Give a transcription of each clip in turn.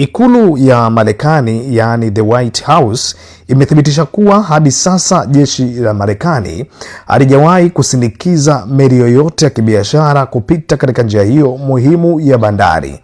Ikulu ya Marekani, yani the White House, imethibitisha kuwa hadi sasa jeshi la Marekani halijawahi kusindikiza meli yoyote ya kibiashara kupita katika njia hiyo muhimu ya bandari.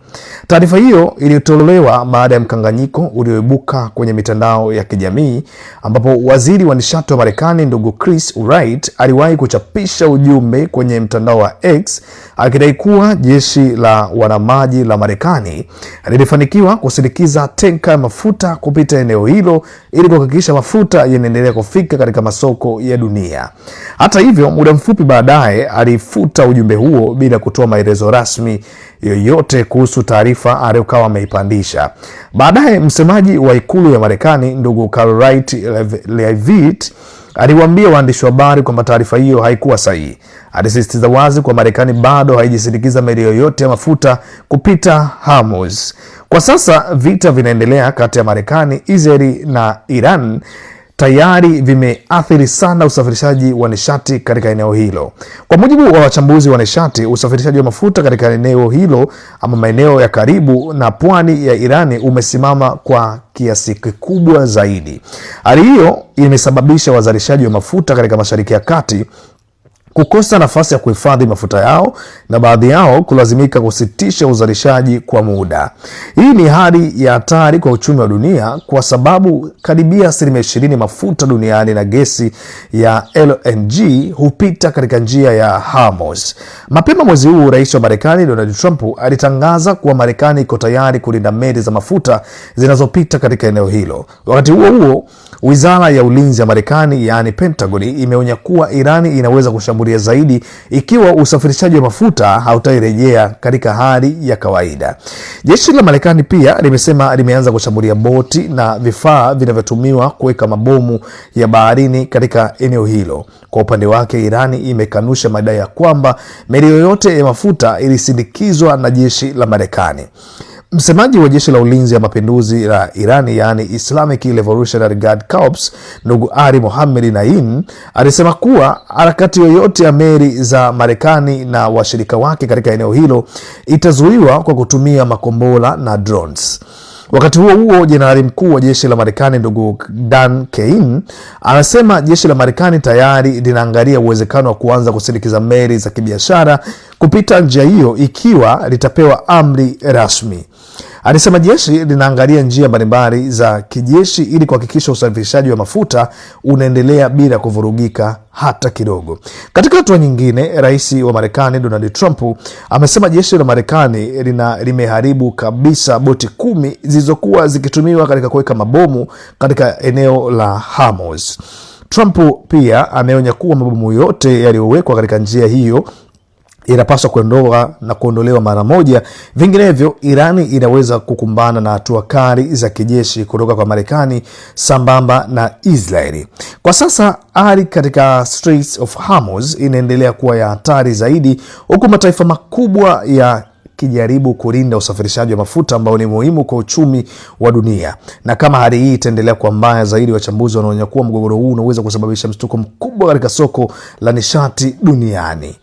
Taarifa hiyo ilitolewa baada ya mkanganyiko ulioibuka kwenye mitandao ya kijamii, ambapo waziri wa nishati wa Marekani ndugu Chris Wright aliwahi kuchapisha ujumbe kwenye mtandao wa X akidai kuwa jeshi la wanamaji la Marekani lilifanikiwa kusindikiza tenka ya mafuta kupita eneo hilo ili kuhakikisha mafuta yanaendelea kufika katika masoko ya dunia. Hata hivyo, muda mfupi baadaye alifuta ujumbe huo bila kutoa maelezo rasmi yoyote kuhusu taarifa aliyokuwa ameipandisha. Baadaye msemaji wa ikulu ya Marekani ndugu Carl Wright Leavitt aliwaambia waandishi wa habari kwamba taarifa hiyo haikuwa sahihi. Alisisitiza wazi kwa Marekani bado haijasindikiza meli yoyote ya mafuta kupita Hormuz. Kwa sasa vita vinaendelea kati ya Marekani, Israeli na Iran tayari vimeathiri sana usafirishaji wa nishati katika eneo hilo. Kwa mujibu wa wachambuzi wa nishati, usafirishaji wa mafuta katika eneo hilo ama maeneo ya karibu na pwani ya Irani umesimama kwa kiasi kikubwa zaidi. Hali hiyo imesababisha wazalishaji wa mafuta katika Mashariki ya Kati kukosa nafasi ya kuhifadhi mafuta yao na baadhi yao kulazimika kusitisha uzalishaji kwa muda. Hii ni hali ya hatari kwa uchumi wa dunia kwa sababu karibia 20% mafuta duniani na gesi ya LNG hupita katika njia ya Hormuz. Mapema mwezi huu, rais wa Marekani Donald Trump alitangaza kuwa Marekani iko tayari kulinda meli za mafuta zinazopita katika eneo hilo. Wakati huo huo, Wizara ya Ulinzi ya Marekani, yani Pentagon, imeonya kuwa Irani inaweza kushambulia zaidi ikiwa usafirishaji wa mafuta hautarejea katika hali ya kawaida. Jeshi la Marekani pia limesema limeanza kushambulia boti na vifaa vinavyotumiwa kuweka mabomu ya baharini katika eneo hilo. Kwa upande wake, Irani imekanusha madai ya kwamba meli yoyote ya mafuta ilisindikizwa na jeshi la Marekani. Msemaji wa jeshi la ulinzi ya mapinduzi la Irani, yani Islamic Revolutionary Guard Corps, ndugu Ali Mohammed Naim, alisema kuwa harakati yoyote ya meli za Marekani na washirika wake katika eneo hilo itazuiwa kwa kutumia makombora na drones. Wakati huo huo, jenerali mkuu wa jeshi la Marekani ndugu Dan Kein anasema jeshi la Marekani tayari linaangalia uwezekano wa kuanza kusindikiza meli za kibiashara kupita njia hiyo ikiwa litapewa amri rasmi. Alisema jeshi linaangalia njia mbalimbali za kijeshi ili kuhakikisha usafirishaji wa mafuta unaendelea bila kuvurugika hata kidogo. Katika hatua nyingine, rais wa Marekani Donald Trump amesema jeshi la Marekani limeharibu kabisa boti 10 zilizokuwa zikitumiwa katika kuweka mabomu katika eneo la Hormuz. Trump pia ameonya kuwa mabomu yote yaliyowekwa katika njia hiyo inapaswa kuondolewa mara moja, vinginevyo Irani inaweza kukumbana na hatua kali za kijeshi kutoka kwa Marekani sambamba na Israeli. Kwa sasa hali katika Straits of Hormuz inaendelea kuwa ya hatari zaidi, huku mataifa makubwa ya kijaribu kulinda usafirishaji wa mafuta ambao ni muhimu kwa uchumi wa dunia. Na kama hali hii itaendelea kuwa mbaya zaidi, wachambuzi wanaonya kuwa mgogoro huu unaweza kusababisha mshtuko mkubwa katika soko la nishati duniani.